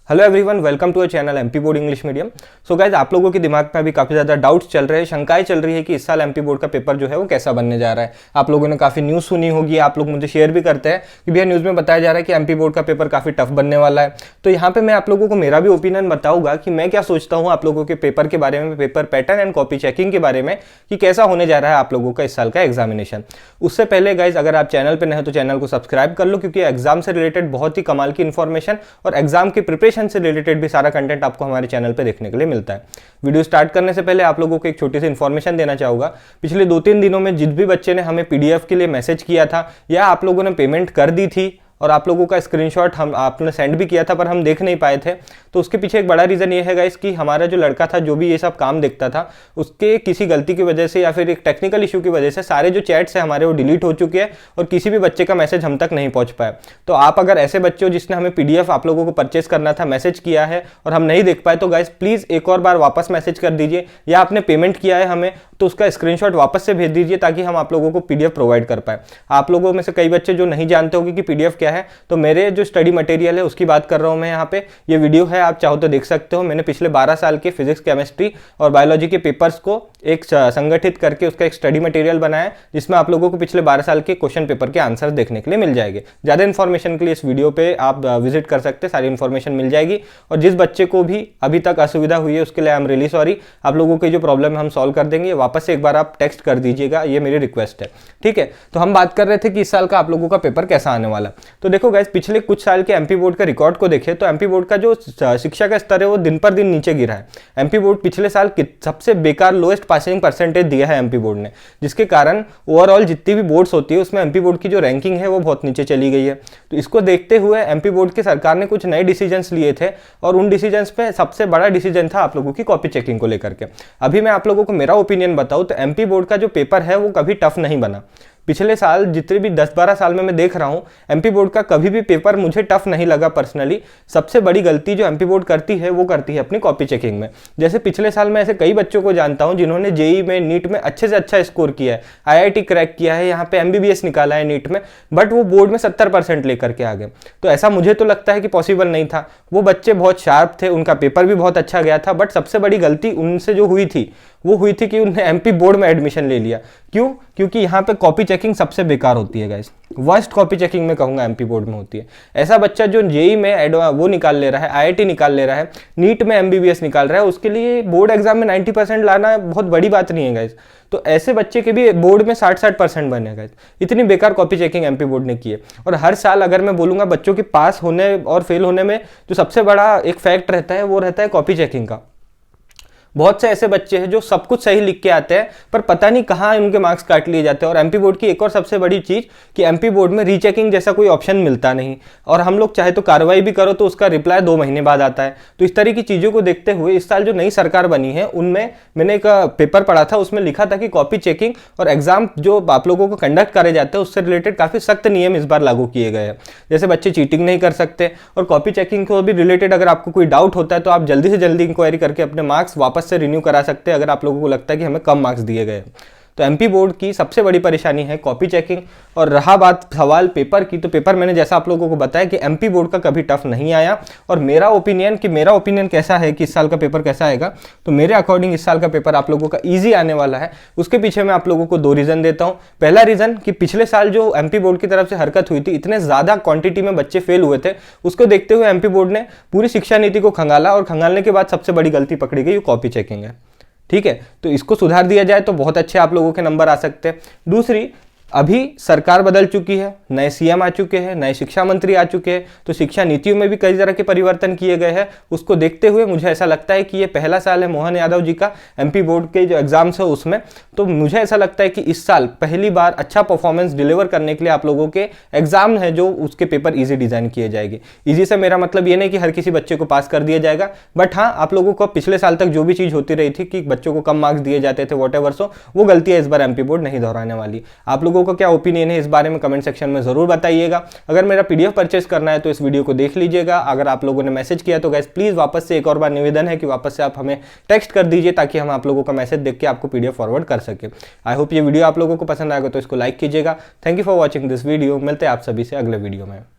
Hello everyone, welcome to a channel MP board English medium. So guys, आप लोगों के दिमाग में अभी काफ़ी ज़्यादा डाउट्स चल रहे हैं, शंकाएं चल रही है कि इस साल एमपी बोर्ड का पेपर जो है वो कैसा बनने जा रहा है। आप लोगों ने काफ़ी न्यूज़ सुनी होगी, आप लोग मुझे शेयर भी करते हैं कि भैया न्यूज़ में बताया जा रहा है कि एमपी बोर्ड का पेपर काफ़ी टफ बनने वाला है। तो यहाँ पे मैं आप लोगों को मेरा भी ओपिनियन बताऊंगा कि मैं क्या सोचता हूँ आप लोगों के पेपर के बारे में, paper pattern and copy checking के बारे में, कि कैसा होने जा रहा है आप लोगों का इस साल का एग्जामिनेशन। उससे पहले गाइज, अगर आप चैनल पर नए हो तो चैनल को सब्सक्राइब कर लो, क्योंकि एग्जाम से रिलेटेड बहुत ही कमाल की इन्फॉर्मेशन और एग्जाम की प्रिपरेशन से रिलेटेड भी सारा कंटेंट आपको हमारे चैनल पे देखने के लिए मिलता है। वीडियो स्टार्ट करने से पहले आप लोगों को एक छोटी सी इन्फॉर्मेशन देना चाहूंगा। पिछले 2-3 दिनों में जिस भी बच्चे ने हमें पीडीएफ के लिए मैसेज किया था या आप लोगों ने पेमेंट कर दी थी और आप लोगों का स्क्रीनशॉट आपने सेंड भी किया था पर हम देख नहीं पाए थे, तो उसके पीछे एक बड़ा रीज़न ये है गाइस कि हमारा जो लड़का था, जो भी ये सब काम देखता था, उसके किसी गलती की वजह से या फिर एक टेक्निकल इशू की वजह से सारे जो चैट्स हैं हमारे वो डिलीट हो चुके हैं और किसी भी बच्चे का मैसेज हम तक नहीं पहुंच पाया। तो आप अगर ऐसे बच्चे हो जिसने हमें पीडीएफ आप लोगों को परचेस करना था, मैसेज किया है और हम नहीं देख पाए, तो गाइस प्लीज़ एक और बार वापस मैसेज कर दीजिए, या आपने पेमेंट किया है हमें तो उसका स्क्रीनशॉट वापस से भेज दीजिए ताकि हम आप लोगों को पीडीएफ प्रोवाइड कर पाए। आप लोगों में से कई बच्चे जो नहीं जानते होंगे कि पीडीएफ क्या है, तो मेरे जो स्टडी मटेरियल है उसकी बात कर रहा हूं मैं यहाँ पे। ये वीडियो है, आप चाहो तो देख सकते हो। मैंने पिछले 12 साल के फिजिक्स, केमिस्ट्री और बायोलॉजी के पेपर्स को एक संगठित करके उसका एक स्टडी मटेरियल बनाया, जिसमें आप लोगों को पिछले 12 साल के क्वेश्चन पेपर के आंसर देखने के लिए मिल जाएंगे। ज़्यादा इन्फॉर्मेशन के लिए इस वीडियो पे आप विजिट कर सकते हैं, सारी इन्फॉर्मेशन मिल जाएगी। और जिस बच्चे को भी अभी तक असुविधा हुई है उसके लिए आई एम रियली सॉरी। आप लोगों की जो प्रॉब्लम है हम सॉल्व कर देंगे। वापस से एक बार आप टेक्स्ट कर दीजिएगा, ये मेरी रिक्वेस्ट है, ठीक है। तो हम बात कर रहे थे कि इस साल का आप लोगों का पेपर कैसा आने वाला। तो देखो गाइस, पिछले कुछ साल के एमपी बोर्ड का रिकॉर्ड को देखें तो एमपी बोर्ड का जो शिक्षा का स्तर है वो दिन पर दिन नीचे गिरा है। एमपी बोर्ड पिछले साल सबसे बेकार लोएस्ट पासिंग परसेंटेज दिया है एमपी बोर्ड ने, जिसके कारण ओवरऑल जितनी भी बोर्ड्स होती है उसमें एमपी बोर्ड की जो रैंकिंग है वो बहुत नीचे चली गई है। तो इसको देखते हुए एमपी बोर्ड की सरकार ने कुछ नए डिसीजंस लिए थे और उन डिसीजंस में सबसे बड़ा डिसीजन था आप लोगों की कॉपी चेकिंग को लेकर के। अभी मैं आप लोगों को मेरा ओपिनियन बताऊं तो एमपी बोर्ड का जो पेपर है वो कभी टफ नहीं बना। पिछले साल जितने भी 10-12 साल में मैं देख रहा हूं, एमपी बोर्ड का कभी भी पेपर मुझे टफ नहीं लगा पर्सनली। सबसे बड़ी गलती जो एमपी बोर्ड करती है वो करती है अपनी कॉपी चेकिंग में। जैसे पिछले साल मैं ऐसे कई बच्चों को जानता हूं जिन्होंने जेई में, नीट में अच्छे से अच्छा स्कोर किया है, आईआईटी क्रैक किया है, यहाँ पे एमबीबीएस निकाला है नीट में, बट वो बोर्ड में 70% लेकर के आ गए। तो ऐसा मुझे तो लगता है कि पॉसिबल नहीं था। वो बच्चे बहुत शार्प थे, उनका पेपर भी बहुत अच्छा गया था, बट सबसे बड़ी गलती उनसे जो हुई थी वो हुई थी कि उन्होंने एमपी बोर्ड में एडमिशन ले लिया। क्यों? क्योंकि यहाँ पे कॉपी चेकिंग सबसे बेकार होती है गाइस। वर्स्ट कॉपी चेकिंग में कहूंगा एमपी बोर्ड में होती है। ऐसा बच्चा जो जेई में वो निकाल ले रहा है, आईआईटी निकाल ले रहा है, नीट में एमबीबीएस निकाल रहा है, उसके लिए बोर्ड एग्जाम में 90% लाना बहुत बड़ी बात नहीं है गाइस। तो ऐसे बच्चे के भी बोर्ड में 60% बने गाइस। इतनी बेकार कॉपी चेकिंग एमपी बोर्ड ने की है। और हर साल अगर मैं बोलूंगा बच्चों के पास होने और फेल होने में जो सबसे बड़ा एक फैक्ट रहता है वो रहता है कॉपी चेकिंग का। बहुत से ऐसे बच्चे हैं जो सब कुछ सही लिख के आते हैं पर पता नहीं कहाँ उनके मार्क्स काट लिए जाते हैं। और एमपी बोर्ड की एक और सबसे बड़ी चीज़ कि एमपी बोर्ड में रीचेकिंग जैसा कोई ऑप्शन मिलता नहीं, और हम लोग चाहे तो कार्रवाई भी करो तो उसका रिप्लाई 2 महीने बाद आता है। तो इस तरह की चीज़ों को देखते हुए इस साल जो नई सरकार बनी है उनमें मैंने एक पेपर पढ़ा था, उसमें लिखा था कि कॉपी चेकिंग और एग्जाम जो आप लोगों को कंडक्ट करे जाते हैं उससे रिलेटेड काफ़ी सख्त नियम इस बार लागू किए गए हैं। जैसे बच्चे चीटिंग नहीं कर सकते, और कॉपी चेकिंग को भी रिलेटेड अगर आपको कोई डाउट होता है तो आप जल्दी से जल्दी इंक्वायरी करके अपने मार्क्स वापस से रिन्यू करा सकते हैं अगर आप लोगों को लगता है कि हमें कम मार्क्स दिए गए। तो एमपी बोर्ड की सबसे बड़ी परेशानी है कॉपी चेकिंग। और रहा बात सवाल पेपर की, तो पेपर मैंने जैसा आप लोगों को बताया कि एमपी बोर्ड का कभी टफ नहीं आया। और मेरा ओपिनियन कैसा है कि इस साल का पेपर कैसा आएगा, तो मेरे अकॉर्डिंग इस साल का पेपर आप लोगों का ईजी आने वाला है। उसके पीछे मैं आप लोगों को 2 रीजन देता हूँ। पहला रीजन कि पिछले साल जो एमपी बोर्ड की तरफ से हरकत हुई थी, इतने ज्यादा क्वांटिटी में बच्चे फेल हुए थे, उसको देखते हुए एमपी बोर्ड ने पूरी शिक्षा नीति को खंगाला, और खंगालने के बाद सबसे बड़ी गलती पकड़ी गई, कॉपी चेकिंग है, ठीक है। तो इसको सुधार दिया जाए तो बहुत अच्छे आप लोगों के नंबर आ सकते हैं। दूसरी, अभी सरकार बदल चुकी है, नए सीएम आ चुके हैं, नए शिक्षा मंत्री आ चुके हैं, तो शिक्षा नीतियों में भी कई तरह के परिवर्तन किए गए हैं। उसको देखते हुए मुझे ऐसा लगता है कि ये पहला साल है मोहन यादव जी का एमपी बोर्ड के जो एग्जाम्स है उसमें, तो मुझे ऐसा लगता है कि इस साल पहली बार अच्छा परफॉर्मेंस डिलीवर करने के लिए आप लोगों के एग्जाम है जो उसके पेपर ईजी डिजाइन किए जाएंगे। ईजी से मेरा मतलब ये नहीं कि हर किसी बच्चे को पास कर दिया जाएगा, बट हाँ, आप लोगों को पिछले साल तक जो भी चीज़ होती रही थी कि बच्चों को कम मार्क्स दिए जाते थे, वॉटेवर सो, वो गलतियाँ इस बार एमपी बोर्ड नहीं दोहराने वाली। आप लोगों का क्या ओपिनियन है इस बारे में कमेंट सेक्शन में जरूर बताइएगा। अगर मेरा पीडीएफ परचेस करना है तो इस वीडियो को देख लीजिएगा। अगर आप लोगों ने मैसेज किया तो गाइस प्लीज वापस से एक और बार निवेदन है कि वापस से आप हमें टेक्स्ट कर दीजिए ताकि हम आप लोगों का मैसेज देख के आपको पीडीएफ फॉरवर्ड कर सके। आई होप ये वीडियो आप लोगों को पसंद आएगा, तो इसको लाइक कीजिएगा। Thank you for watching this video. मिलते हैं आप सभी से अगले वीडियो में।